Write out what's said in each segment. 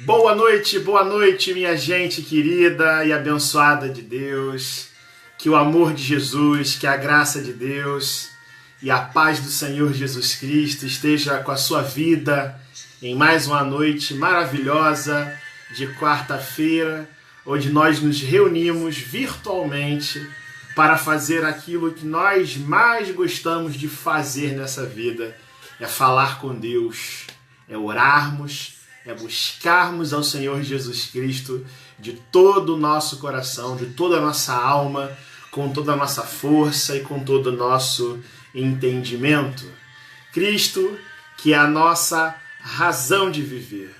Boa noite, minha gente querida e abençoada de Deus. Que o amor de Jesus, que a graça de Deus e a paz do Senhor Jesus Cristo esteja com a sua vida em mais uma noite maravilhosa de quarta-feira, onde nós nos reunimos virtualmente para fazer aquilo que nós mais gostamos de fazer nessa vida, é falar com Deus, é orarmos, é buscarmos ao Senhor Jesus Cristo de todo o nosso coração, de toda a nossa alma, com toda a nossa força e com todo o nosso entendimento. Cristo, que é a nossa razão de viver.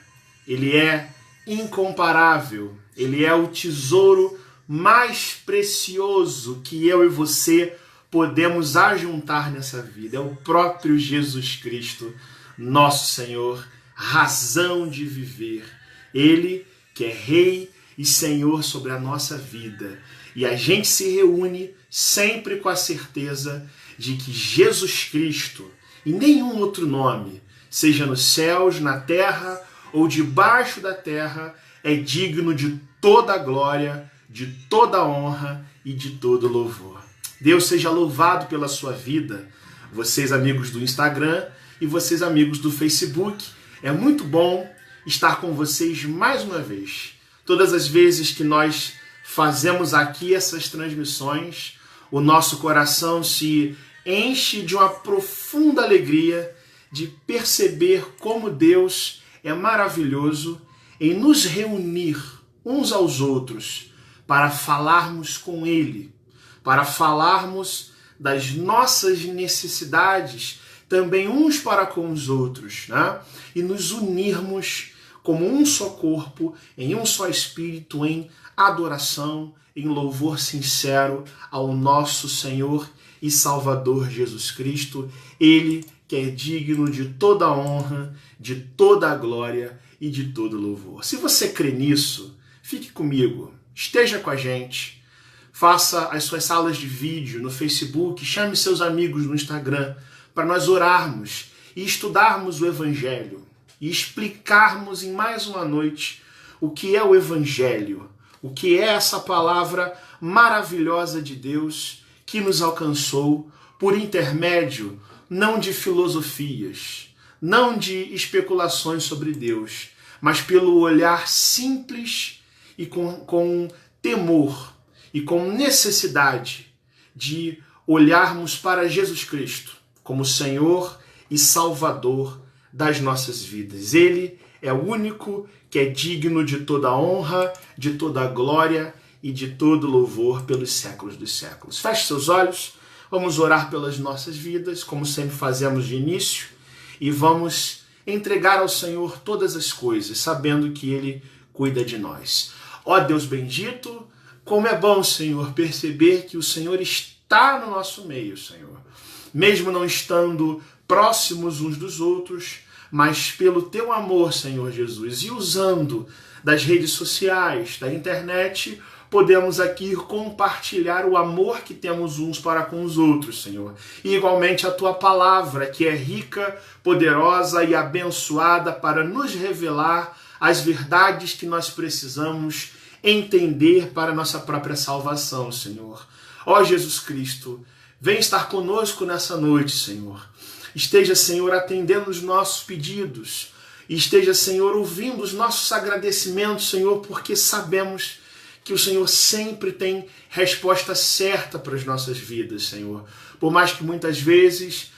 Ele é incomparável, ele é o tesouro mais precioso que eu e você podemos ajuntar nessa vida. É o próprio Jesus Cristo, nosso Senhor, razão de viver. Ele que é Rei e Senhor sobre a nossa vida. E a gente se reúne sempre com a certeza de que Jesus Cristo, e nenhum outro nome, seja nos céus, na terra ou debaixo da terra, é digno de toda a glória, de toda a honra e de todo louvor. Deus seja louvado pela sua vida, vocês amigos do Instagram e vocês amigos do Facebook. É muito bom estar com vocês mais uma vez. Todas as vezes que nós fazemos aqui essas transmissões, o nosso coração se enche de uma profunda alegria de perceber como Deus é maravilhoso em nos reunir uns aos outros para falarmos com Ele, para falarmos das nossas necessidades também uns para com os outros, né? E nos unirmos como um só corpo, em um só espírito, em adoração, em louvor sincero ao nosso Senhor e Salvador Jesus Cristo, Ele que é digno de toda a honra, de toda a glória e de todo louvor. Se você crê nisso, fique comigo, esteja com a gente, faça as suas salas de vídeo no Facebook, chame seus amigos no Instagram, para nós orarmos e estudarmos o Evangelho e explicarmos em mais uma noite o que é o Evangelho, o que é essa palavra maravilhosa de Deus que nos alcançou por intermédio não de filosofias, não de especulações sobre Deus, mas pelo olhar simples e com temor e com necessidade de olharmos para Jesus Cristo como Senhor e Salvador das nossas vidas. Ele é o único que é digno de toda a honra, de toda a glória e de todo louvor pelos séculos dos séculos. Feche seus olhos, vamos orar pelas nossas vidas, como sempre fazemos de início, e vamos entregar ao Senhor todas as coisas, sabendo que Ele cuida de nós. Ó Deus bendito, como é bom, Senhor, perceber que o Senhor está no nosso meio, Senhor. Mesmo não estando próximos uns dos outros, mas pelo Teu amor, Senhor Jesus, e usando das redes sociais, da internet, podemos aqui compartilhar o amor que temos uns para com os outros, Senhor. E igualmente a Tua palavra, que é rica, poderosa e abençoada para nos revelar as verdades que nós precisamos entender para a nossa própria salvação, Senhor. Ó Jesus Cristo, vem estar conosco nessa noite, Senhor. Esteja, Senhor, atendendo os nossos pedidos. E esteja, Senhor, ouvindo os nossos agradecimentos, Senhor, porque sabemos que o Senhor sempre tem resposta certa para as nossas vidas, Senhor. Por mais que muitas vezes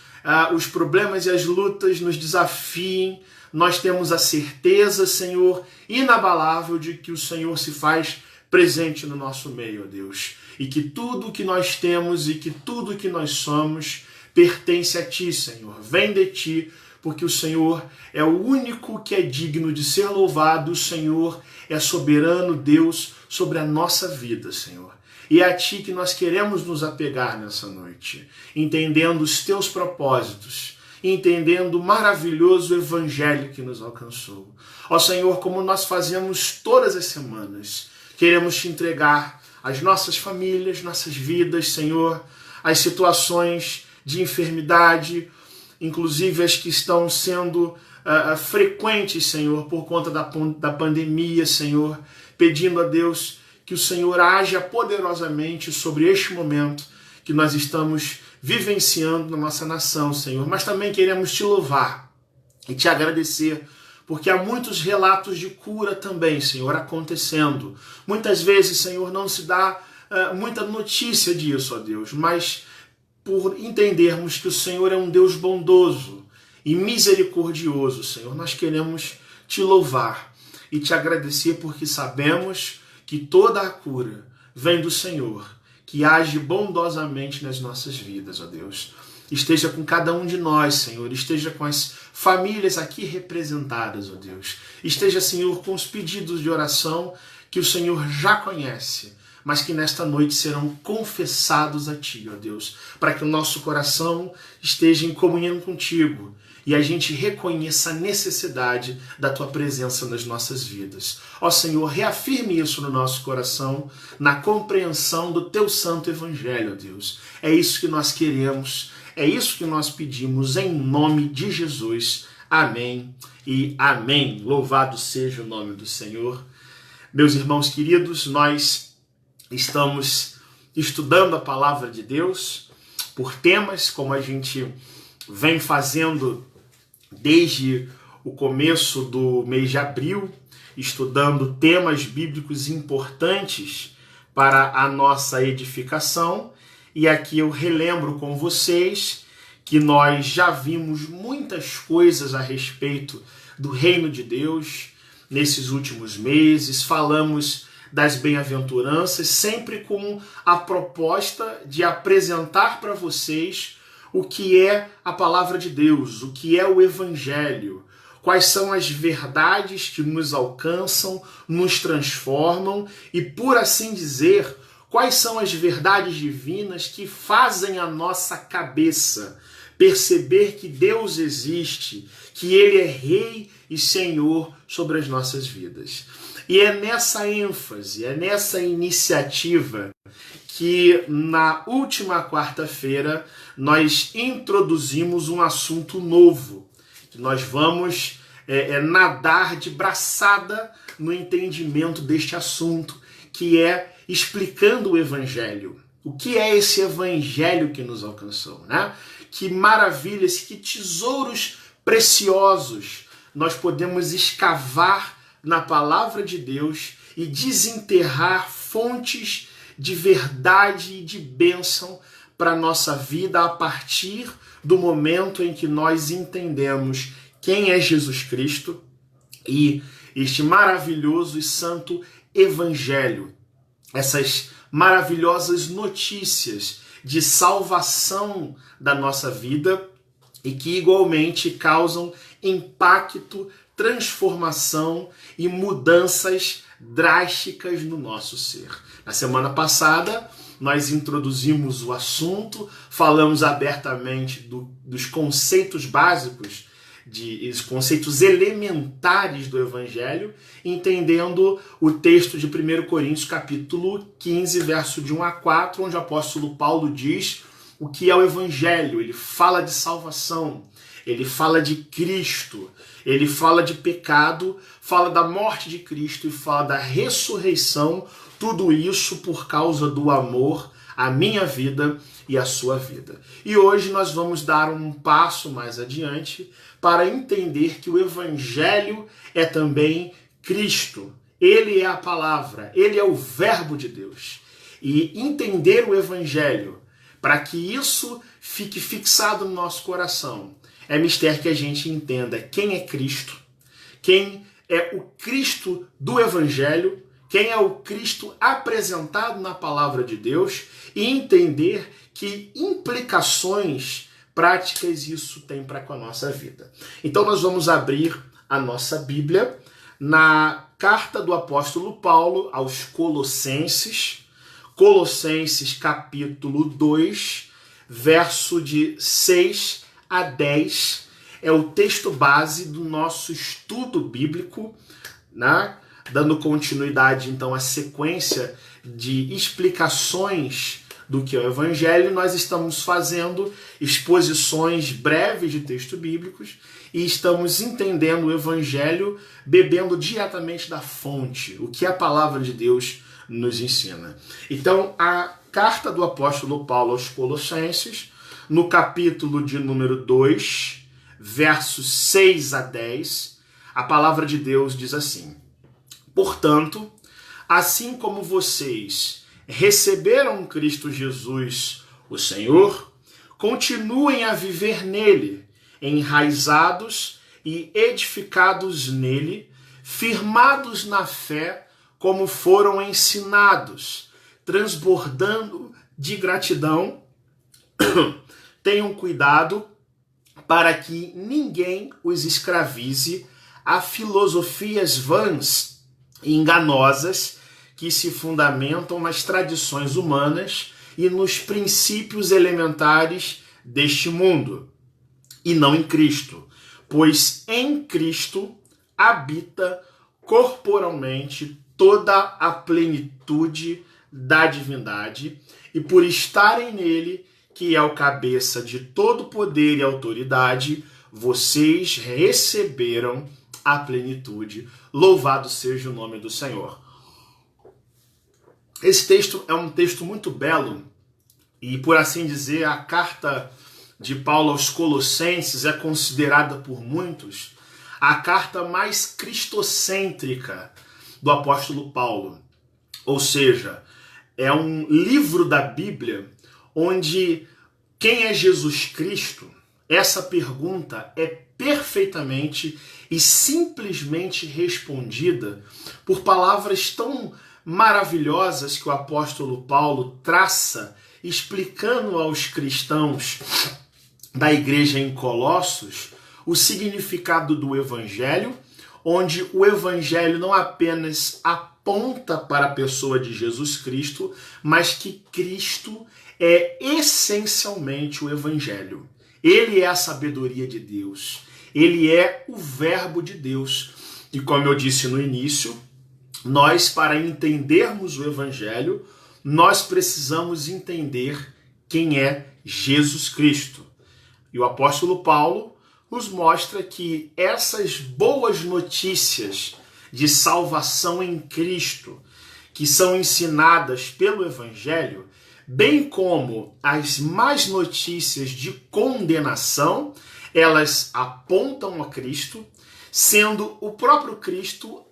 os problemas e as lutas nos desafiem, nós temos a certeza, Senhor, inabalável de que o Senhor se faz presente no nosso meio, ó Deus. E que tudo que nós temos e que tudo que nós somos pertence a Ti, Senhor. Vem de Ti, porque o Senhor é o único que é digno de ser louvado. O Senhor é soberano Deus sobre a nossa vida, Senhor. E é a Ti que nós queremos nos apegar nessa noite, entendendo os Teus propósitos, entendendo o maravilhoso Evangelho que nos alcançou. Ó Senhor, como nós fazemos todas as semanas, queremos Te entregar as nossas famílias, nossas vidas, Senhor, as situações de enfermidade, inclusive as que estão sendo frequentes, Senhor, por conta da pandemia, Senhor, pedindo a Deus que o Senhor haja poderosamente sobre este momento que nós estamos vivenciando na nossa nação, Senhor. Mas também queremos te louvar e te agradecer, porque há muitos relatos de cura também, Senhor, acontecendo. Muitas vezes, Senhor, não se dá muita notícia disso, ó Deus, mas por entendermos que o Senhor é um Deus bondoso e misericordioso, Senhor, nós queremos te louvar e te agradecer, porque sabemos que toda a cura vem do Senhor, que age bondosamente nas nossas vidas, ó Deus. Esteja com cada um de nós, Senhor. Esteja com as famílias aqui representadas, ó Deus. Esteja, Senhor, com os pedidos de oração que o Senhor já conhece, mas que nesta noite serão confessados a Ti, ó Deus, para que o nosso coração esteja em comunhão contigo e a gente reconheça a necessidade da Tua presença nas nossas vidas. Ó Senhor, reafirme isso no nosso coração, na compreensão do Teu santo evangelho, ó Deus. É isso que nós queremos, é isso que nós pedimos em nome de Jesus. Amém e amém. Louvado seja o nome do Senhor. Meus irmãos queridos, nós estamos estudando a palavra de Deus por temas, como a gente vem fazendo desde o começo do mês de abril, estudando temas bíblicos importantes para a nossa edificação. E aqui eu relembro com vocês que nós já vimos muitas coisas a respeito do reino de Deus nesses últimos meses. Falamos das bem-aventuranças, sempre com a proposta de apresentar para vocês o que é a palavra de Deus, o que é o Evangelho, quais são as verdades que nos alcançam, nos transformam e, por assim dizer, quais são as verdades divinas que fazem a nossa cabeça perceber que Deus existe, que Ele é Rei e Senhor sobre as nossas vidas. E é nessa ênfase, é nessa iniciativa que na última quarta-feira nós introduzimos um assunto novo. Nós vamos nadar de braçada no entendimento deste assunto, que é explicando o Evangelho. O que é esse Evangelho que nos alcançou, né? Que maravilhas, que tesouros preciosos nós podemos escavar na palavra de Deus e desenterrar fontes de verdade e de bênção para a nossa vida a partir do momento em que nós entendemos quem é Jesus Cristo e este maravilhoso e santo Evangelho, essas maravilhosas notícias de salvação da nossa vida e que igualmente causam impacto, transformação e mudanças drásticas no nosso ser. Na semana passada, nós introduzimos o assunto, falamos abertamente dos conceitos básicos, os conceitos elementares do Evangelho, entendendo o texto de 1 Coríntios, capítulo 15, verso de 1 a 4, onde o apóstolo Paulo diz o que é o Evangelho. Ele fala de salvação, ele fala de Cristo, ele fala de pecado, fala da morte de Cristo e fala da ressurreição, tudo isso por causa do amor à minha vida e à sua vida. E hoje nós vamos dar um passo mais adiante para entender que o Evangelho é também Cristo. Ele é a palavra, ele é o verbo de Deus. E entender o Evangelho, para que isso fique fixado no nosso coração, é mistério que a gente entenda quem é Cristo, quem é o Cristo do Evangelho, quem é o Cristo apresentado na palavra de Deus e entender que implicações práticas isso tem para com a nossa vida. Então nós vamos abrir a nossa Bíblia na carta do apóstolo Paulo aos Colossenses, Colossenses capítulo 2, verso de 6 a 10, é o texto base do nosso estudo bíblico, né? Dando continuidade então à sequência de explicações do que é o Evangelho, nós estamos fazendo exposições breves de textos bíblicos e estamos entendendo o Evangelho bebendo diretamente da fonte, o que a palavra de Deus nos ensina. Então, a carta do apóstolo Paulo aos Colossenses, no capítulo de número 2, versos 6 a 10, a palavra de Deus diz assim: portanto, assim como vocês receberam Cristo Jesus, o Senhor, continuem a viver nele, enraizados e edificados nele, firmados na fé, como foram ensinados, transbordando de gratidão. Tenham cuidado para que ninguém os escravize a filosofias vãs e enganosas que se fundamentam nas tradições humanas e nos princípios elementares deste mundo, e não em Cristo, pois em Cristo habita corporalmente toda a plenitude da divindade, e por estarem nele, que é o cabeça de todo poder e autoridade, vocês receberam a plenitude. Louvado seja o nome do Senhor. Esse texto é um texto muito belo e, por assim dizer, a carta de Paulo aos Colossenses é considerada por muitos a carta mais cristocêntrica do apóstolo Paulo. Ou seja, é um livro da Bíblia onde quem é Jesus Cristo, essa pergunta é perfeitamente e simplesmente respondida por palavras tão maravilhosas que o apóstolo Paulo traça, explicando aos cristãos da igreja em Colossos o significado do Evangelho, onde o Evangelho não apenas aponta para a pessoa de Jesus Cristo, mas que Cristo é essencialmente o Evangelho. Ele é a sabedoria de Deus, ele é o Verbo de Deus. E como eu disse no início, nós, para entendermos o Evangelho, nós precisamos entender quem é Jesus Cristo. E o apóstolo Paulo nos mostra que essas boas notícias de salvação em Cristo, que são ensinadas pelo Evangelho, bem como as más notícias de condenação, elas apontam a Cristo, sendo o próprio Cristo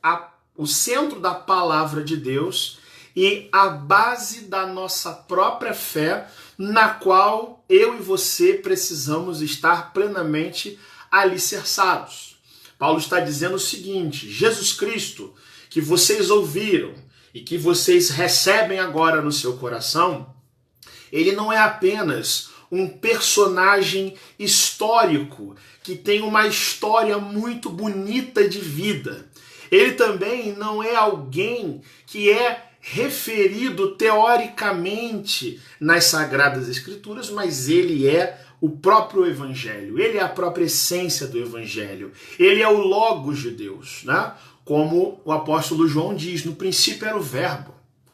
o centro da palavra de Deus e a base da nossa própria fé, na qual eu e você precisamos estar plenamente alicerçados. Paulo está dizendo o seguinte: Jesus Cristo, que vocês ouviram e que vocês recebem agora no seu coração, ele não é apenas um personagem histórico que tem uma história muito bonita de vida. Ele também não é alguém que é referido teoricamente nas Sagradas Escrituras, mas ele é o próprio Evangelho. Ele é a própria essência do Evangelho. Ele é o Logos de Deus, né? Como o apóstolo João diz, no princípio era o Verbo.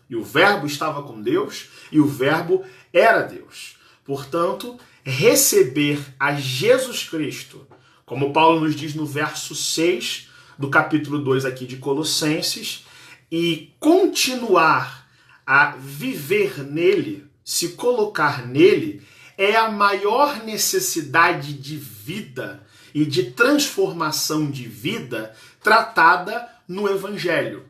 E o Verbo estava com Deus e o Verbo era Deus. Portanto, receber a Jesus Cristo, como Paulo nos diz no verso 6 do capítulo 2 aqui de Colossenses, e continuar a viver nele, se colocar nele, é a maior necessidade de vida e de transformação de vida tratada no Evangelho,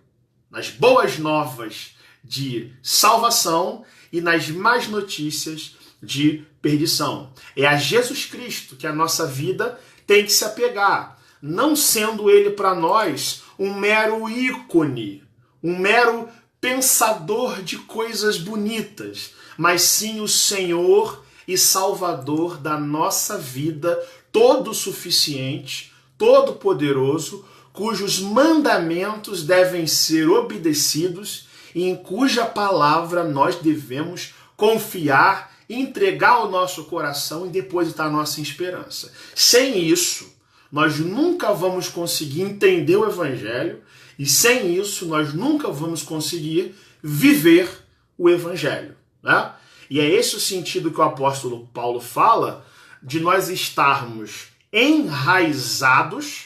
nas boas novas de salvação e nas más notícias de perdição. É a Jesus Cristo que a nossa vida tem que se apegar, não sendo ele para nós um mero ícone, um mero pensador de coisas bonitas, mas sim o Senhor e Salvador da nossa vida, todo suficiente, todo poderoso, cujos mandamentos devem ser obedecidos e em cuja palavra nós devemos confiar, entregar o nosso coração e depositar a nossa esperança. Sem isso, nós nunca vamos conseguir entender o Evangelho e sem isso nós nunca vamos conseguir viver o Evangelho, né? E é esse o sentido que o apóstolo Paulo fala de nós estarmos enraizados,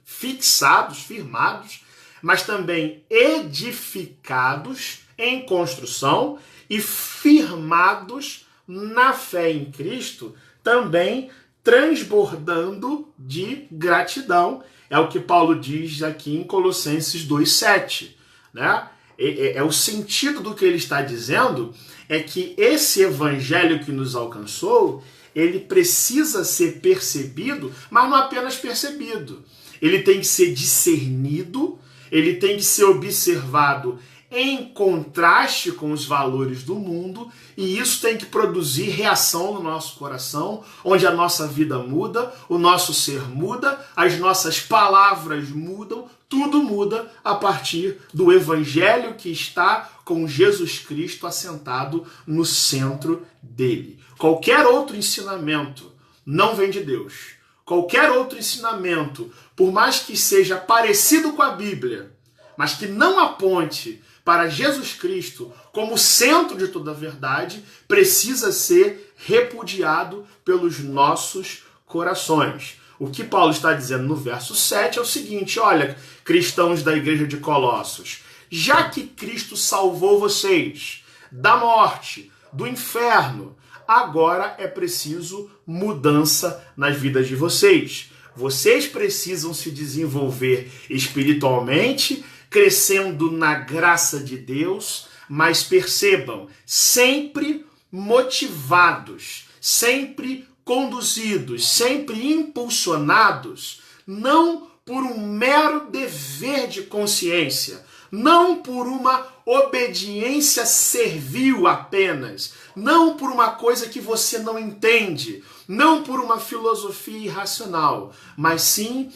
fixados, firmados, mas também edificados em construção e firmados na fé em Cristo, também transbordando de gratidão. É o que Paulo diz aqui em Colossenses 2,7, né? É o sentido do que ele está dizendo, é que esse evangelho que nos alcançou, ele precisa ser percebido, mas não apenas percebido. Ele tem que ser discernido, ele tem que ser observado em contraste com os valores do mundo, e isso tem que produzir reação no nosso coração, onde a nossa vida muda, o nosso ser muda, as nossas palavras mudam, tudo muda a partir do evangelho que está com Jesus Cristo assentado no centro dele. Qualquer outro ensinamento não vem de Deus. Qualquer outro ensinamento, por mais que seja parecido com a Bíblia, mas que não aponte para Jesus Cristo como centro de toda a verdade, precisa ser repudiado pelos nossos corações. O que Paulo está dizendo no verso 7 é o seguinte: olha, cristãos da igreja de Colossos, já que Cristo salvou vocês da morte, do inferno, agora é preciso mudança nas vidas de vocês. Vocês precisam se desenvolver espiritualmente, crescendo na graça de Deus, mas percebam, sempre motivados, sempre conduzidos, sempre impulsionados, não por um mero dever de consciência, não por uma obediência servil apenas, não por uma coisa que você não entende, não por uma filosofia irracional, mas sim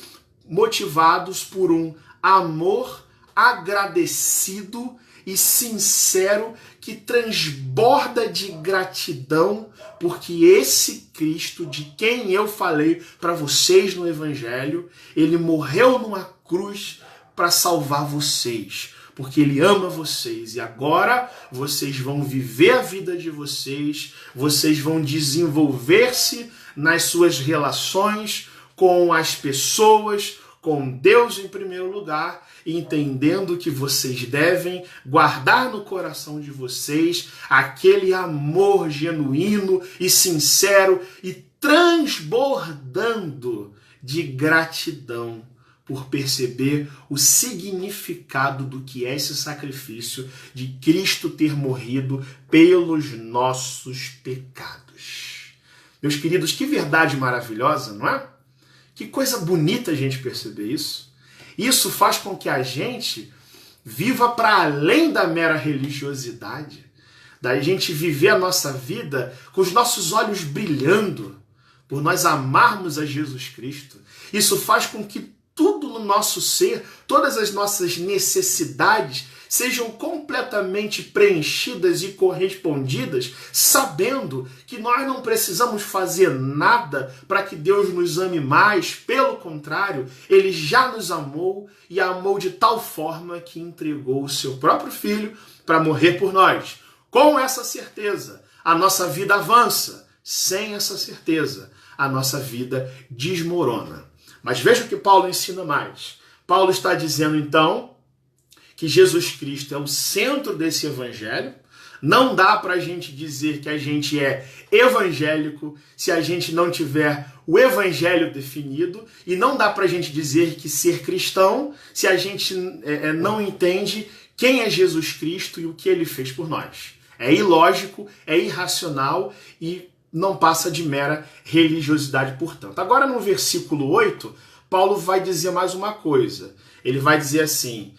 motivados por um amor agradecido e sincero que transborda de gratidão, porque esse Cristo de quem eu falei para vocês no Evangelho, ele morreu numa cruz para salvar vocês, porque ele ama vocês, e agora vocês vão viver a vida de vocês, vocês vão desenvolver-se nas suas relações com as pessoas, com Deus em primeiro lugar, entendendo que vocês devem guardar no coração de vocês aquele amor genuíno e sincero e transbordando de gratidão por perceber o significado do que é esse sacrifício de Cristo ter morrido pelos nossos pecados. Meus queridos, que verdade maravilhosa, não é? Que coisa bonita a gente perceber isso. Isso faz com que a gente viva para além da mera religiosidade, da gente viver a nossa vida com os nossos olhos brilhando, por nós amarmos a Jesus Cristo. Isso faz com que tudo no nosso ser, todas as nossas necessidades sejam completamente preenchidas e correspondidas, sabendo que nós não precisamos fazer nada para que Deus nos ame mais. Pelo contrário, Ele já nos amou e amou de tal forma que entregou o seu próprio Filho para morrer por nós. Com essa certeza, a nossa vida avança. Sem essa certeza, a nossa vida desmorona. Mas veja o que Paulo ensina mais. Paulo está dizendo, então, que Jesus Cristo é o centro desse evangelho. Não dá para a gente dizer que a gente é evangélico se a gente não tiver o evangelho definido, e não dá para a gente dizer que ser cristão se a gente não entende quem é Jesus Cristo e o que ele fez por nós. É ilógico, é irracional e não passa de mera religiosidade, portanto. Agora, no versículo 8, Paulo vai dizer mais uma coisa. Ele vai dizer assim: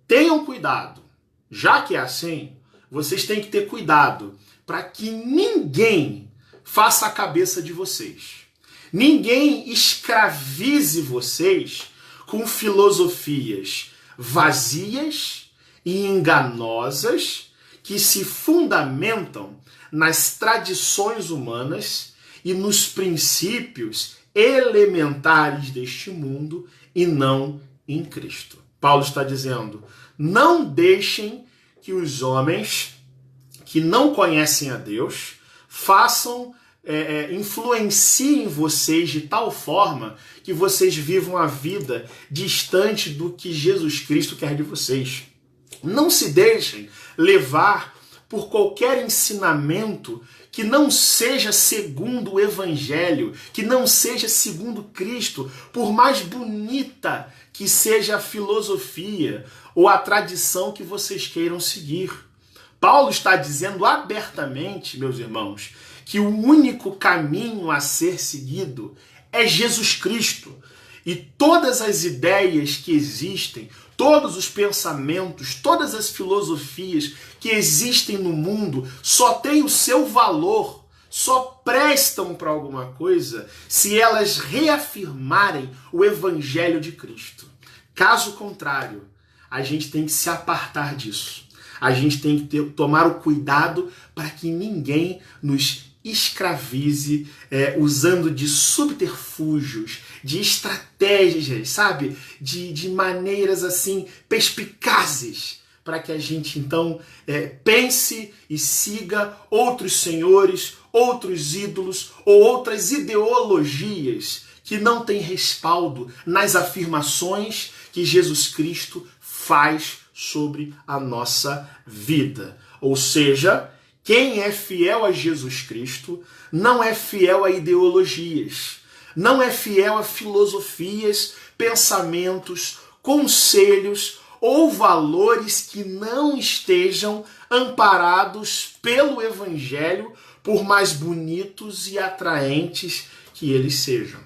tenham cuidado, já que é assim, vocês têm que ter cuidado para que ninguém faça a cabeça de vocês. Ninguém escravize vocês com filosofias vazias e enganosas que se fundamentam nas tradições humanas e nos princípios elementares deste mundo e não em Cristo. Paulo está dizendo: não deixem que os homens que não conhecem a Deus, influenciem vocês de tal forma que vocês vivam a vida distante do que Jesus Cristo quer de vocês. Não se deixem levar por qualquer ensinamento que não seja segundo o Evangelho, que não seja segundo Cristo, por mais bonita que seja a filosofia ou a tradição que vocês queiram seguir. Paulo está dizendo abertamente, meus irmãos, que o único caminho a ser seguido é Jesus Cristo. E todas as ideias que existem, todos os pensamentos, todas as filosofias que existem no mundo só têm o seu valor, só prestam para alguma coisa se elas reafirmarem o Evangelho de Cristo. Caso contrário, a gente tem que se apartar disso. A gente tem que tomar o cuidado para que ninguém nos escravize usando de subterfúgios, de estratégias, sabe? De maneiras assim perspicazes, para que a gente então pense e siga outros senhores, outros ídolos ou outras ideologias que não têm respaldo nas afirmações que Jesus Cristo faz sobre a nossa vida. Ou seja, quem é fiel a Jesus Cristo não é fiel a ideologias, não é fiel a filosofias, pensamentos, conselhos ou valores que não estejam amparados pelo Evangelho, por mais bonitos e atraentes que eles sejam.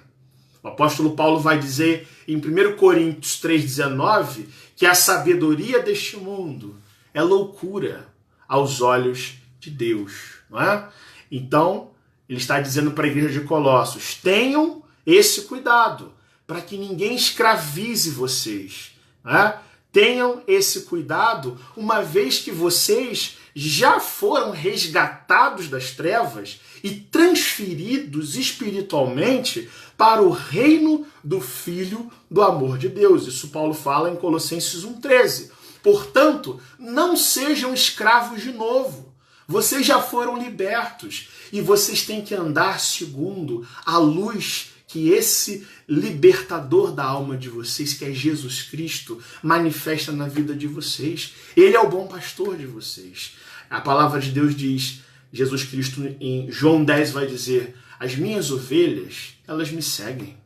O apóstolo Paulo vai dizer em 1 Coríntios 3,19 que a sabedoria deste mundo é loucura aos olhos de Deus, não é? Então, ele está dizendo para a igreja de Colossos, tenham esse cuidado, para que ninguém escravize vocês, não é? Tenham esse cuidado, uma vez que vocês já foram resgatados das trevas e transferidos espiritualmente para o reino do Filho do amor de Deus. Isso Paulo fala em Colossenses 1,13. Portanto, não sejam escravos de novo. Vocês já foram libertos e vocês têm que andar segundo a luz que esse libertador da alma de vocês, que é Jesus Cristo, manifesta na vida de vocês. Ele é o bom pastor de vocês. A palavra de Deus diz, Jesus Cristo em João 10 vai dizer, as minhas ovelhas, elas me seguem,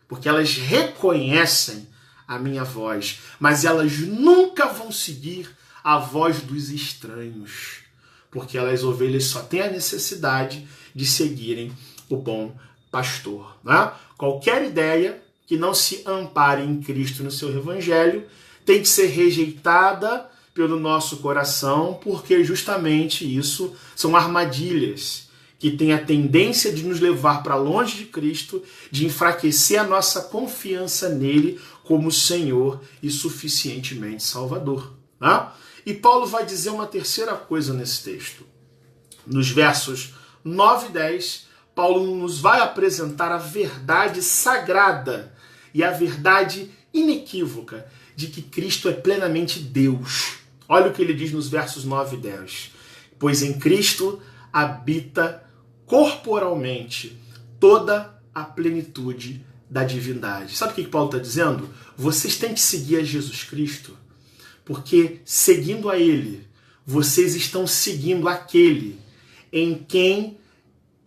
porque elas reconhecem a minha voz, mas elas nunca vão seguir a voz dos estranhos, porque as ovelhas só têm a necessidade de seguirem o bom pastor. Né? Qualquer ideia que não se ampare em Cristo no seu evangelho tem que ser rejeitada pelo nosso coração, porque justamente isso são armadilhas que têm a tendência de nos levar para longe de Cristo, de enfraquecer a nossa confiança nele como Senhor e suficientemente Salvador. Né? E Paulo vai dizer uma terceira coisa nesse texto. Nos versos 9 e 10, Paulo nos vai apresentar a verdade sagrada e a verdade inequívoca de que Cristo é plenamente Deus. Olha o que ele diz nos versos 9 e 10. Pois em Cristo habita corporalmente toda a plenitude da divindade. Sabe o que Paulo está dizendo? Vocês têm que seguir a Jesus Cristo, porque seguindo a Ele, vocês estão seguindo aquele em quem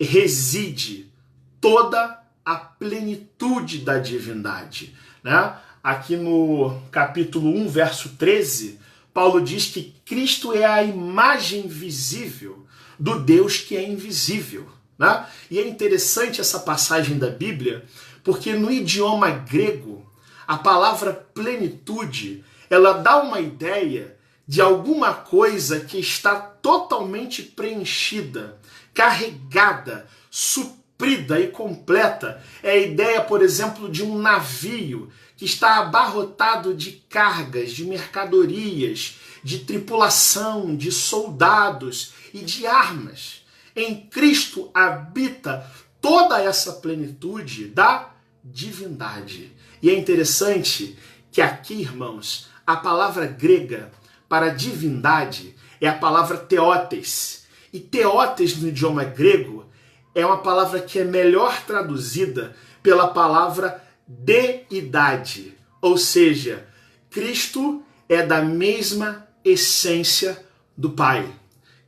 reside toda a plenitude da divindade. Né? Aqui no capítulo 1, verso 13, Paulo diz que Cristo é a imagem visível do Deus que é invisível. Né? E é interessante essa passagem da Bíblia, porque no idioma grego, a palavra plenitude, ela dá uma ideia de alguma coisa que está totalmente preenchida, carregada, suprida e completa. É a ideia, por exemplo, de um navio que está abarrotado de cargas, de mercadorias, de tripulação, de soldados e de armas. Em Cristo habita toda essa plenitude da divindade. E é interessante que aqui, irmãos, a palavra grega para divindade é a palavra theotes, E theotes no idioma grego é uma palavra que é melhor traduzida pela palavra deidade. Ou seja, Cristo é da mesma essência do Pai.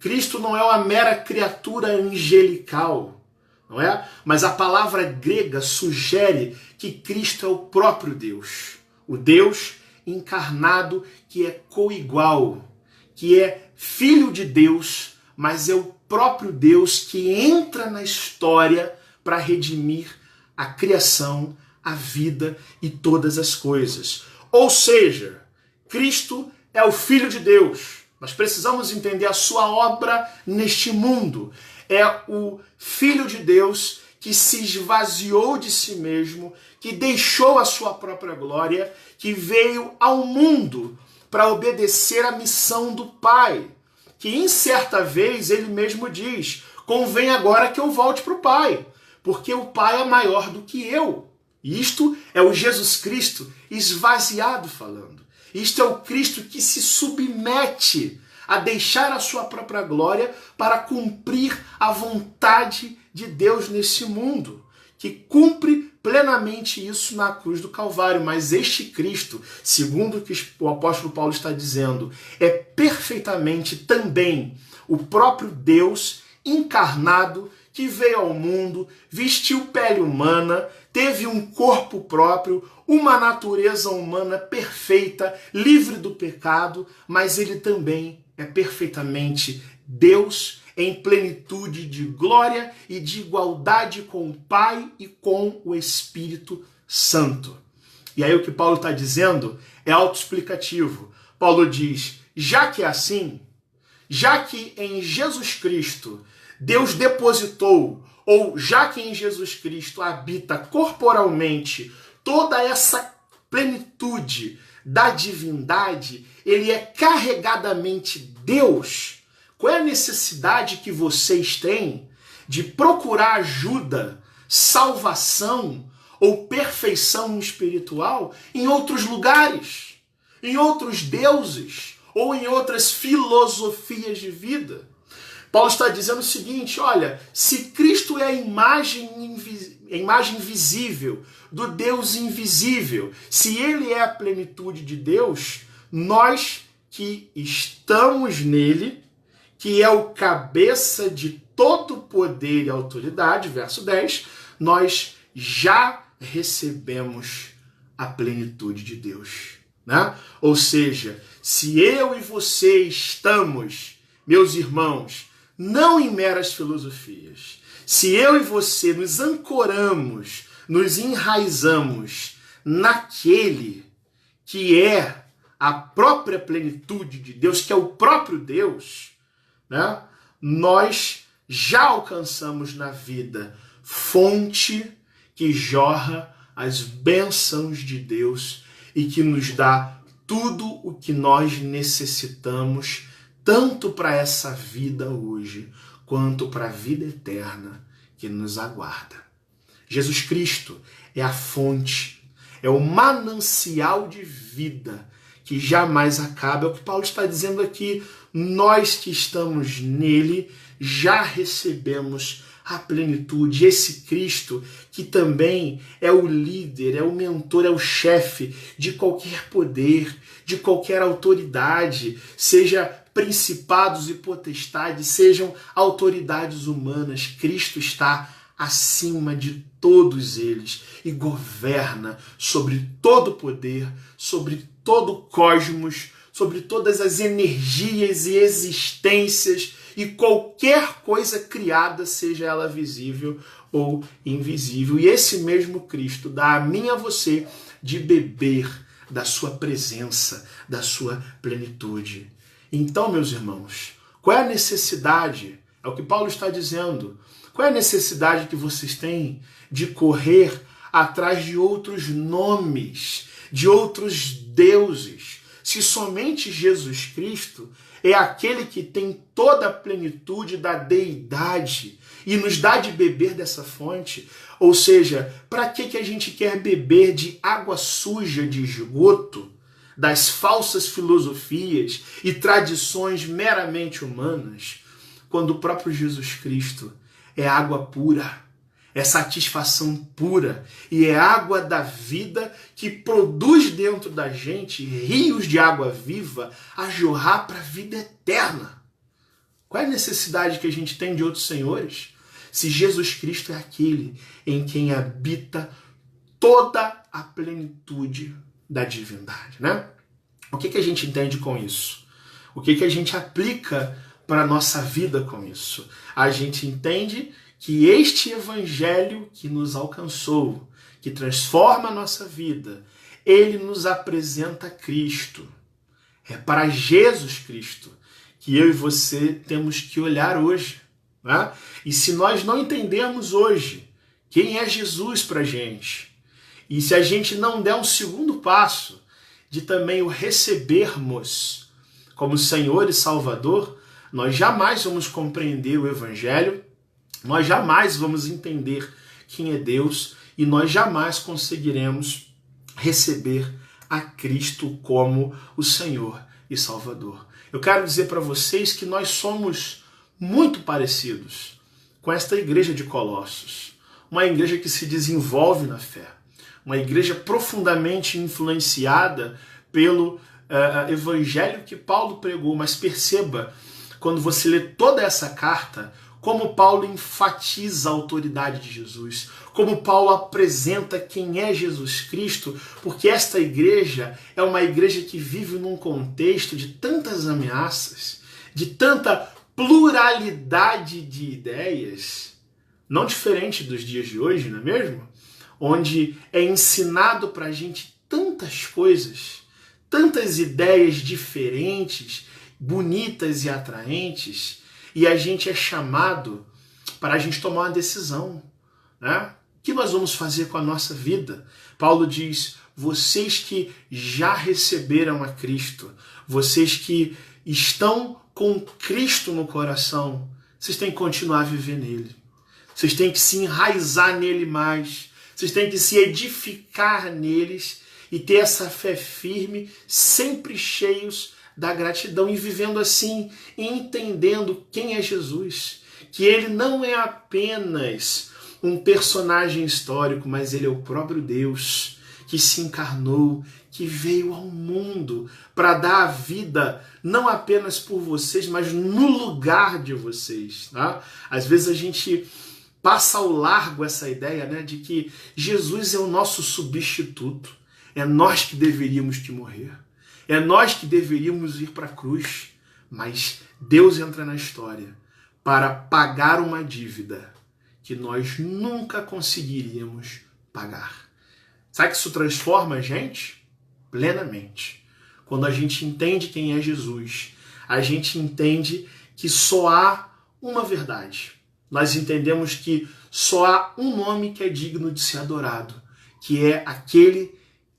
Cristo não é uma mera criatura angelical, não é? Mas a palavra grega sugere que Cristo é o próprio Deus. O Deus encarnado que é coigual, que é filho de Deus, mas é o próprio Deus que entra na história para redimir a criação, a vida e todas as coisas. Ou seja, Cristo é o Filho de Deus. Nós precisamos entender a sua obra neste mundo. É o Filho de Deus que se esvaziou de si mesmo, que deixou a sua própria glória, que veio ao mundo para obedecer à missão do Pai. Que em certa vez ele mesmo diz: convém agora que eu volte para o Pai, porque o Pai é maior do que eu. Isto é o Jesus Cristo esvaziado falando. Isto é o Cristo que se submete a deixar a sua própria glória para cumprir a vontade de Deus nesse mundo, que cumpre plenamente isso na cruz do Calvário. Mas este Cristo, segundo o que o apóstolo Paulo está dizendo, é perfeitamente também o próprio Deus encarnado que veio ao mundo, vestiu pele humana, teve um corpo próprio, uma natureza humana perfeita, livre do pecado, mas ele também é perfeitamente Deus em plenitude de glória e de igualdade com o Pai e com o Espírito Santo. E aí o que Paulo está dizendo é autoexplicativo. Paulo diz: já que é assim, já que em Jesus Cristo Deus depositou, ou já que em Jesus Cristo habita corporalmente toda essa plenitude da divindade, ele é carregadamente Deus. Qual é a necessidade que vocês têm de procurar ajuda, salvação ou perfeição espiritual em outros lugares, em outros deuses ou em outras filosofias de vida? Paulo está dizendo o seguinte: olha, se Cristo é a imagem visível do Deus invisível, se ele é a plenitude de Deus, nós que estamos nele, que é o cabeça de todo poder e autoridade, verso 10, nós já recebemos a plenitude de Deus, né? Ou seja, se eu e você estamos, meus irmãos, não em meras filosofias, se eu e você nos ancoramos, nos enraizamos naquele que é a própria plenitude de Deus, que é o próprio Deus, né? Nós já alcançamos na vida fonte que jorra as bênçãos de Deus e que nos dá tudo o que nós necessitamos, tanto para essa vida hoje, quanto para a vida eterna que nos aguarda. Jesus Cristo é a fonte, é o manancial de vida que jamais acaba. É o que Paulo está dizendo aqui. Nós que estamos nele já recebemos a plenitude. Esse Cristo que também é o líder, é o mentor, é o chefe de qualquer poder, de qualquer autoridade, seja principados e potestades, sejam autoridades humanas. Cristo está acima de todos eles e governa sobre todo o poder, sobre todo o cosmos, sobre todas as energias e existências e qualquer coisa criada, seja ela visível ou invisível. E esse mesmo Cristo dá a mim e a você de beber da sua presença, da sua plenitude. Então, meus irmãos, qual é a necessidade? É o que Paulo está dizendo. Qual é a necessidade que vocês têm de correr atrás de outros nomes, de outros deuses, se somente Jesus Cristo é aquele que tem toda a plenitude da deidade e nos dá de beber dessa fonte? Ou seja, para que a gente quer beber de água suja de esgoto, das falsas filosofias e tradições meramente humanas, quando o próprio Jesus Cristo é água pura, é satisfação pura e é água da vida que produz dentro da gente rios de água viva a jorrar para a vida eterna. Qual é a necessidade que a gente tem de outros senhores? Se Jesus Cristo é aquele em quem habita toda a plenitude da divindade, né? O que a gente entende com isso? O que a gente aplica para a nossa vida com isso? A gente entende que este evangelho que nos alcançou, que transforma a nossa vida, ele nos apresenta Cristo. É para Jesus Cristo que eu e você temos que olhar hoje, né? E se nós não entendermos hoje quem é Jesus para a gente, e se a gente não der um segundo passo de também o recebermos como Senhor e Salvador, nós jamais vamos compreender o Evangelho, nós jamais vamos entender quem é Deus e nós jamais conseguiremos receber a Cristo como o Senhor e Salvador. Eu quero dizer para vocês que nós somos muito parecidos com esta igreja de Colossos, uma igreja que se desenvolve na fé, uma igreja profundamente influenciada pelo evangelho que Paulo pregou. Mas perceba, quando você lê toda essa carta, como Paulo enfatiza a autoridade de Jesus, como Paulo apresenta quem é Jesus Cristo, porque esta igreja é uma igreja que vive num contexto de tantas ameaças, de tanta pluralidade de ideias, não diferente dos dias de hoje, não é mesmo? Onde é ensinado para a gente tantas coisas, tantas ideias diferentes, bonitas e atraentes, e a gente é chamado para a gente tomar uma decisão, né? O que nós vamos fazer com a nossa vida? Paulo diz, vocês que já receberam a Cristo, vocês que estão com Cristo no coração, vocês têm que continuar a viver nele. Vocês têm que se enraizar nele mais. Vocês têm que se edificar neles e ter essa fé firme, sempre cheios da gratidão e vivendo assim, entendendo quem é Jesus. Que ele não é apenas um personagem histórico, mas ele é o próprio Deus que se encarnou, que veio ao mundo para dar a vida não apenas por vocês, mas no lugar de vocês. Tá? Às vezes a gente passa ao largo essa ideia, né, de que Jesus é o nosso substituto. É nós que deveríamos que morrer. É nós que deveríamos ir para a cruz. Mas Deus entra na história para pagar uma dívida que nós nunca conseguiríamos pagar. Sabe que isso transforma a gente? Plenamente. Quando a gente entende quem é Jesus, a gente entende que só há uma verdade. Nós entendemos que só há um nome que é digno de ser adorado, que é aquele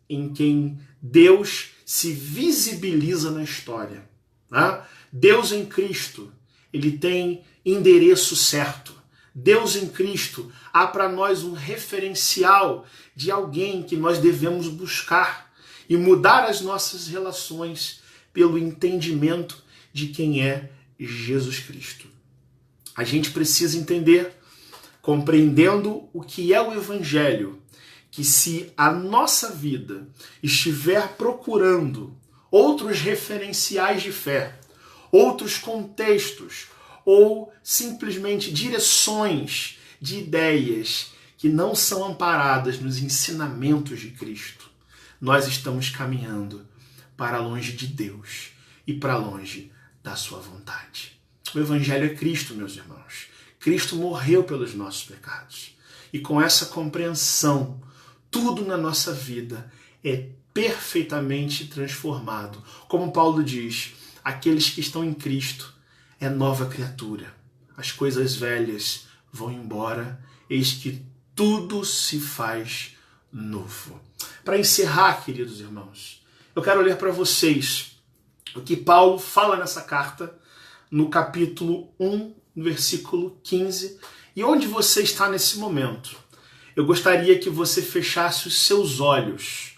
em quem Deus se visibiliza na história. Né? Deus em Cristo, ele tem endereço certo. Deus em Cristo há para nós um referencial de alguém que nós devemos buscar e mudar as nossas relações pelo entendimento de quem é Jesus Cristo. A gente precisa entender, compreendendo o que é o Evangelho, que se a nossa vida estiver procurando outros referenciais de fé, outros contextos, ou simplesmente direções de ideias que não são amparadas nos ensinamentos de Cristo, nós estamos caminhando para longe de Deus e para longe da sua vontade. O Evangelho é Cristo, meus irmãos. Cristo morreu pelos nossos pecados. E com essa compreensão, tudo na nossa vida é perfeitamente transformado. Como Paulo diz, aqueles que estão em Cristo é nova criatura. As coisas velhas vão embora, eis que tudo se faz novo. Para encerrar, queridos irmãos, eu quero ler para vocês o que Paulo fala nessa carta, no capítulo 1, no versículo 15, e onde você está nesse momento. Eu gostaria que você fechasse os seus olhos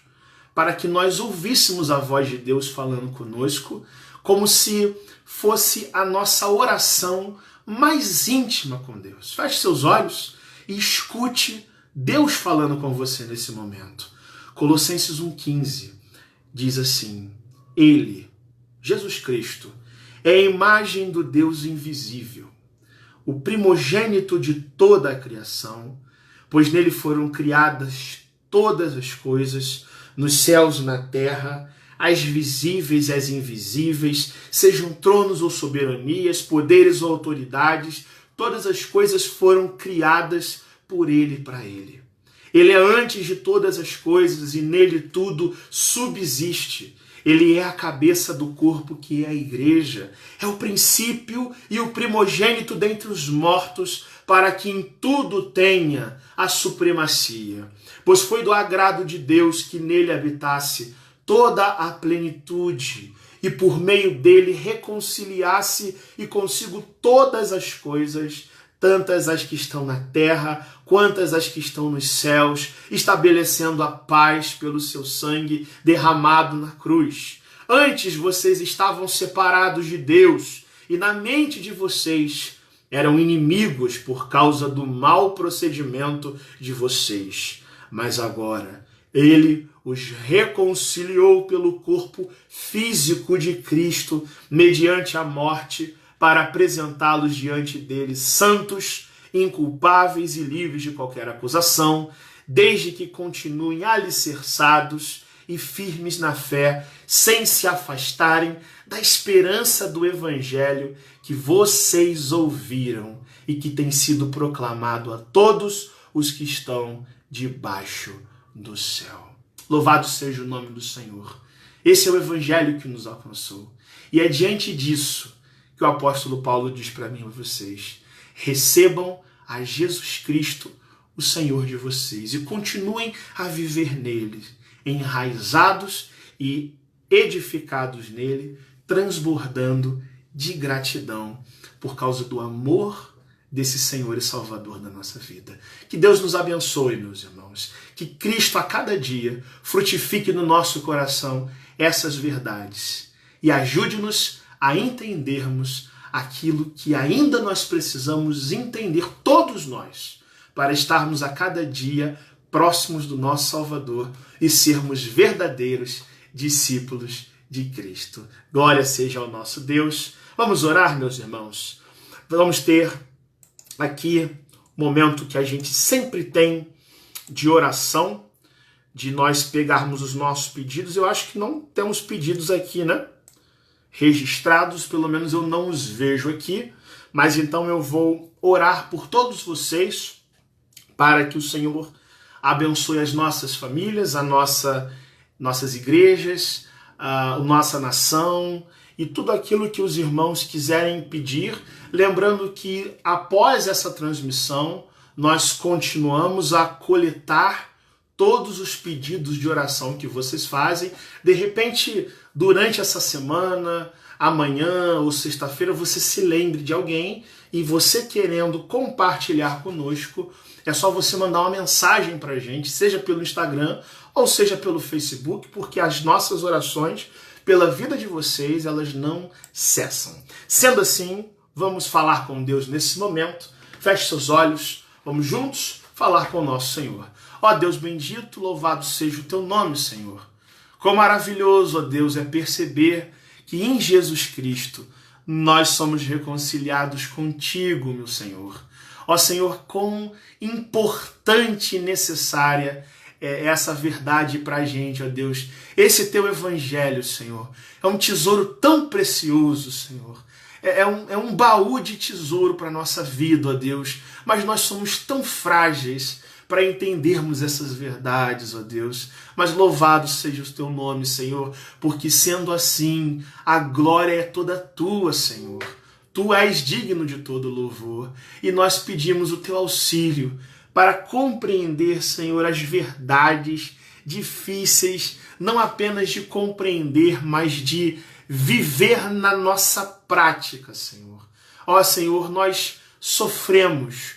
para que nós ouvíssemos a voz de Deus falando conosco, como se fosse a nossa oração mais íntima com Deus. Feche seus olhos e escute Deus falando com você nesse momento. Colossenses 1,15 diz assim: Ele, Jesus Cristo, é a imagem do Deus invisível, o primogênito de toda a criação, pois nele foram criadas todas as coisas, nos céus e na terra, as visíveis e as invisíveis, sejam tronos ou soberanias, poderes ou autoridades, todas as coisas foram criadas por ele e para ele. Ele é antes de todas as coisas e nele tudo subsiste. Ele é a cabeça do corpo que é a igreja. É o princípio e o primogênito dentre os mortos, para que em tudo tenha a supremacia. Pois foi do agrado de Deus que nele habitasse toda a plenitude, e por meio dele reconciliasse e consigo todas as coisas, tantas as que estão na terra, quantas as que estão nos céus, estabelecendo a paz pelo seu sangue derramado na cruz. Antes vocês estavam separados de Deus, e na mente de vocês eram inimigos por causa do mau procedimento de vocês. Mas agora ele os reconciliou pelo corpo físico de Cristo, mediante a morte, para apresentá-los diante dele santos, inculpáveis e livres de qualquer acusação, desde que continuem alicerçados e firmes na fé, sem se afastarem da esperança do Evangelho que vocês ouviram e que tem sido proclamado a todos os que estão debaixo do céu. Louvado seja o nome do Senhor. Esse é o Evangelho que nos alcançou. E é diante disso que o apóstolo Paulo diz para mim e vocês: recebam a Jesus Cristo, o Senhor de vocês, e continuem a viver nele, enraizados e edificados nele, transbordando de gratidão por causa do amor desse Senhor e Salvador da nossa vida. Que Deus nos abençoe, meus irmãos. Que Cristo a cada dia frutifique no nosso coração essas verdades e ajude-nos a entendermos aquilo que ainda nós precisamos entender, todos nós, para estarmos a cada dia próximos do nosso Salvador e sermos verdadeiros discípulos de Cristo. Glória seja ao nosso Deus. Vamos orar, meus irmãos. Vamos ter aqui um momento que a gente sempre tem de oração, de nós pegarmos os nossos pedidos. Eu acho que não temos pedidos aqui, né? Registrados, pelo menos eu não os vejo aqui, mas então eu vou orar por todos vocês para que o Senhor abençoe as nossas famílias, nossas igrejas, a nossa nação e tudo aquilo que os irmãos quiserem pedir. Lembrando que após essa transmissão, nós continuamos a coletar todos os pedidos de oração que vocês fazem. De repente, durante essa semana, amanhã ou sexta-feira, você se lembre de alguém e você querendo compartilhar conosco, é só você mandar uma mensagem para a gente, seja pelo Instagram ou seja pelo Facebook, porque as nossas orações pela vida de vocês, elas não cessam. Sendo assim, vamos falar com Deus nesse momento. Feche seus olhos, vamos juntos falar com o nosso Senhor. Ó Deus bendito, louvado seja o teu nome, Senhor. Quão maravilhoso, ó Deus, é perceber que em Jesus Cristo nós somos reconciliados contigo, meu Senhor. Ó Senhor, quão importante e necessária é essa verdade para a gente, ó Deus. Esse teu evangelho, Senhor, é um tesouro tão precioso, Senhor. É um baú de tesouro para a nossa vida, ó Deus. Mas nós somos tão frágeis para entendermos essas verdades, ó Deus. Mas louvado seja o teu nome, Senhor, porque sendo assim, a glória é toda tua, Senhor. Tu és digno de todo louvor. E nós pedimos o teu auxílio para compreender, Senhor, as verdades difíceis, não apenas de compreender, mas de viver na nossa prática, Senhor. Ó Senhor, nós sofremos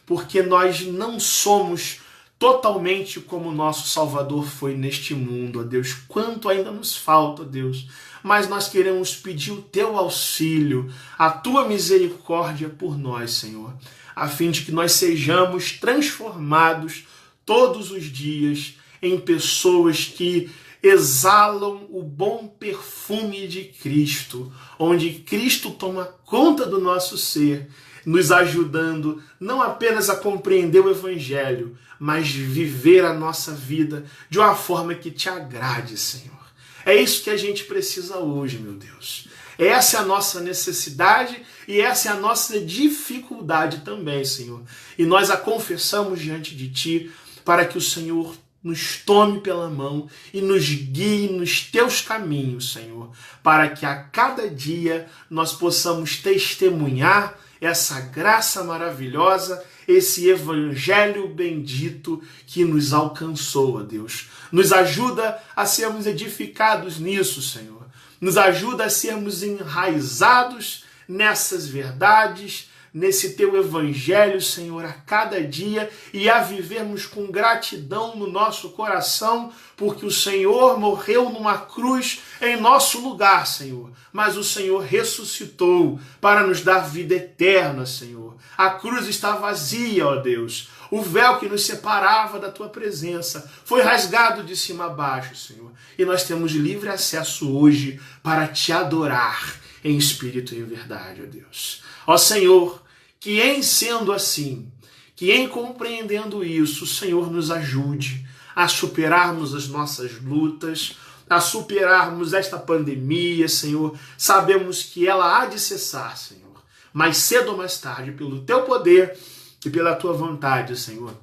porque nós não somos totalmente como nosso Salvador foi neste mundo, ó Deus. Quanto ainda nos falta, ó Deus, mas nós queremos pedir o teu auxílio, a tua misericórdia por nós, Senhor, a fim de que nós sejamos transformados todos os dias em pessoas que exalam o bom perfume de Cristo, onde Cristo toma conta do nosso ser, nos ajudando não apenas a compreender o Evangelho, mas viver a nossa vida de uma forma que te agrade, Senhor. É isso que a gente precisa hoje, meu Deus. Essa é a nossa necessidade e essa é a nossa dificuldade também, Senhor. E nós a confessamos diante de Ti para que o Senhor nos tome pela mão e nos guie nos teus caminhos, Senhor, para que a cada dia nós possamos testemunhar essa graça maravilhosa, esse evangelho bendito que nos alcançou, ó Deus. Nos ajuda a sermos edificados nisso, Senhor. Nos ajuda a sermos enraizados nessas verdades, nesse teu evangelho, Senhor, a cada dia, e a vivermos com gratidão no nosso coração, porque o Senhor morreu numa cruz em nosso lugar, Senhor, mas o Senhor ressuscitou para nos dar vida eterna, Senhor. A cruz está vazia, ó Deus. O véu que nos separava da tua presença foi rasgado de cima a baixo, Senhor, e nós temos livre acesso hoje para te adorar em espírito e em verdade, ó Deus. Ó Senhor, que em sendo assim, que em compreendendo isso, o Senhor nos ajude a superarmos as nossas lutas, a superarmos esta pandemia, Senhor. Sabemos que ela há de cessar, Senhor, mais cedo ou mais tarde, pelo teu poder e pela tua vontade, Senhor.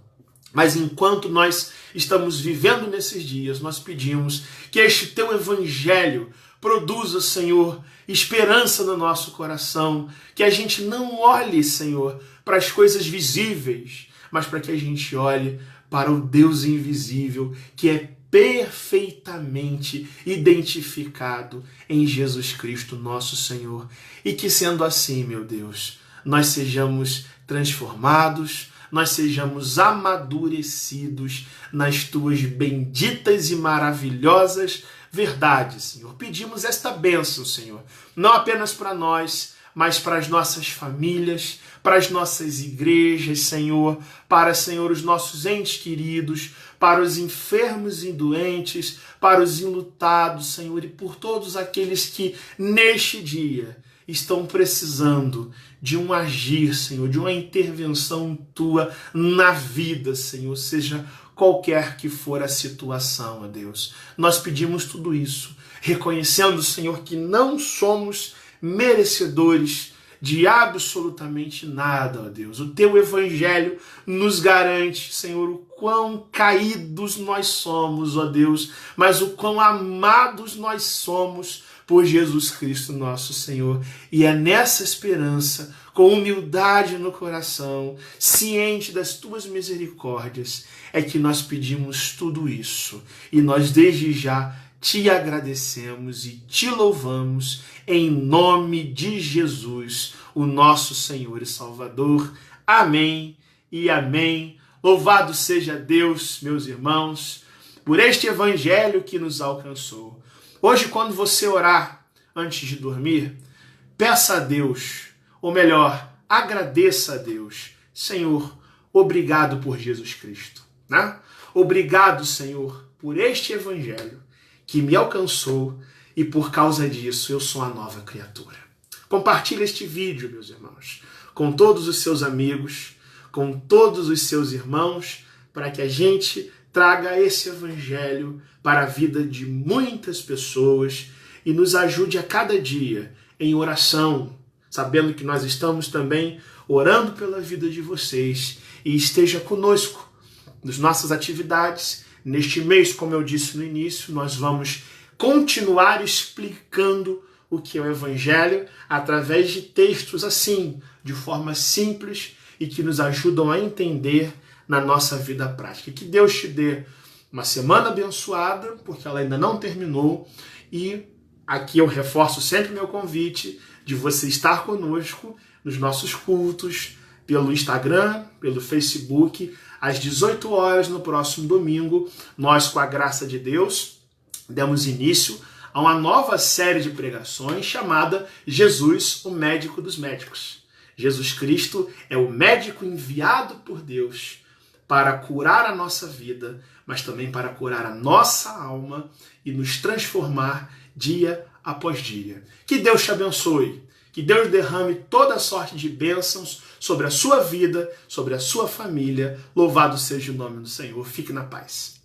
Mas enquanto nós estamos vivendo nesses dias, nós pedimos que este teu evangelho produza, Senhor, esperança no nosso coração, que a gente não olhe, Senhor, para as coisas visíveis, mas para que a gente olhe para o Deus invisível, que é perfeitamente identificado em Jesus Cristo, nosso Senhor. E que sendo assim, meu Deus, nós sejamos transformados, nós sejamos amadurecidos nas tuas benditas e maravilhosas verdades, Senhor. Pedimos esta bênção, Senhor, não apenas para nós, mas para as nossas famílias, para as nossas igrejas, Senhor, para, Senhor, os nossos entes queridos, para os enfermos e doentes, para os enlutados, Senhor, e por todos aqueles que neste dia estão precisando de um agir, Senhor, de uma intervenção tua na vida, Senhor, seja qualquer que for a situação, ó Deus. Nós pedimos tudo isso, reconhecendo, Senhor, que não somos merecedores de absolutamente nada, ó Deus. O teu evangelho nos garante, Senhor, o quão caídos nós somos, ó Deus, mas o quão amados nós somos por Jesus Cristo, nosso Senhor. E é nessa esperança, com humildade no coração, ciente das tuas misericórdias, é que nós pedimos tudo isso. E nós desde já te agradecemos e te louvamos em nome de Jesus, o nosso Senhor e Salvador. Amém e amém. Louvado seja Deus, meus irmãos, por este evangelho que nos alcançou. Hoje, quando você orar antes de dormir, peça a Deus, ou melhor, agradeça a Deus. Senhor, obrigado por Jesus Cristo, né? Obrigado, Senhor, por este evangelho que me alcançou e por causa disso eu sou uma nova criatura. Compartilhe este vídeo, meus irmãos, com todos os seus amigos, com todos os seus irmãos, para que a gente traga esse evangelho para a vida de muitas pessoas e nos ajude a cada dia em oração, sabendo que nós estamos também orando pela vida de vocês, e esteja conosco nas nossas atividades. Neste mês, como eu disse no início, nós vamos continuar explicando o que é o evangelho através de textos assim, de forma simples e que nos ajudam a entender na nossa vida prática. Que Deus te dê uma semana abençoada, porque ela ainda não terminou, e aqui eu reforço sempre meu convite de você estar conosco nos nossos cultos, pelo Instagram, pelo Facebook, às 18 horas no próximo domingo. Nós, com a graça de Deus, demos início a uma nova série de pregações chamada Jesus, o Médico dos Médicos. Jesus Cristo é o médico enviado por Deus para curar a nossa vida, mas também para curar a nossa alma e nos transformar dia após dia. Que Deus te abençoe, que Deus derrame toda sorte de bênçãos sobre a sua vida, sobre a sua família. Louvado seja o nome do Senhor. Fique na paz.